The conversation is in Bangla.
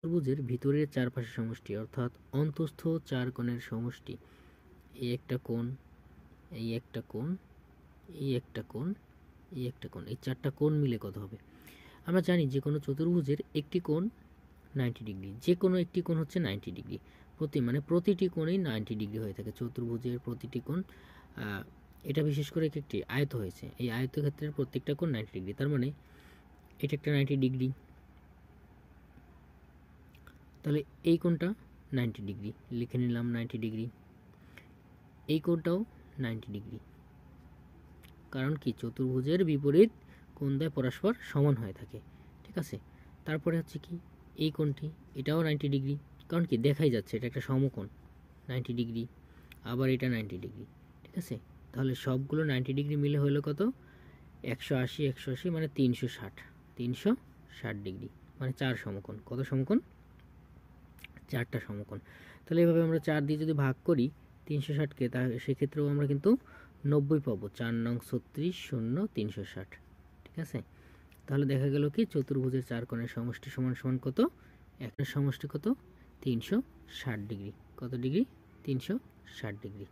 ত্রিভুজের ভিতরের চারপাশের সমষ্টি অর্থাৎ অন্তঃস্থ চার কোণের সমষ্টি। এই একটা কোণ, এই একটা কোণ, এই একটা কোণ, এই একটা কোণ, এই চারটা কোণ মিলে কত হবে? আমরা জানি যে কোনো চতুর্ভুজের একটি কোণ 90 ডিগ্রি, যে কোনো একটি কোণ হচ্ছে 90 ডিগ্রি। প্রতিটি কোণেই 90 ডিগ্রি হয়ে থাকে চতুর্ভুজের প্রতিটি কোণ। এটা বিশেষ করে একটি আয়ত হয়েছে, এই আয়তক্ষেত্রের প্রত্যেকটা কোণ 90 ডিগ্রি। তার মানে এটা একটা 90 ডিগ্রি, তাহলে এই কোণটা 90 ডিগ্রি লিখে নিলাম 90 ডিগ্রি। এই কোণটাও 90 ডিগ্রি, কারণ কি চতুর্ভুজের বিপরীত কোণ দ্বয় পরস্পর সমান হয়ে থাকে। ঠিক আছে, তারপরে হচ্ছে কি এই কোণটি, এটাও 90 ডিগ্রি, কারণ কি দেখাই যাচ্ছে এটা একটা সমকোণ 90 ডিগ্রি, আবার এটা 90 ডিগ্রি। ঠিক আছে, তাহলে সবগুলো 90 ডিগ্রি মিলে হলো কত? 180, 180 মানে 360, 360 ডিগ্রি, মানে 4 সমকোণ। কত সমকোণ? 4টা সমকোণ। তাহলে এভাবে আমরা 4 দিয়ে যদি ভাগ করি 360কে, তা সেক্ষেত্রেও আমরা কিন্তু 90 পাবো। 4 নং 36, 0, 360। ঠিক আছে, তাহলে দেখা গেল কি চতুর্ভুজের চার কোণের সমষ্টি সমান সমান কত? একটা সমষ্টি কত? 360 ডিগ্রি। কত ডিগ্রি? 360 ডিগ্রি।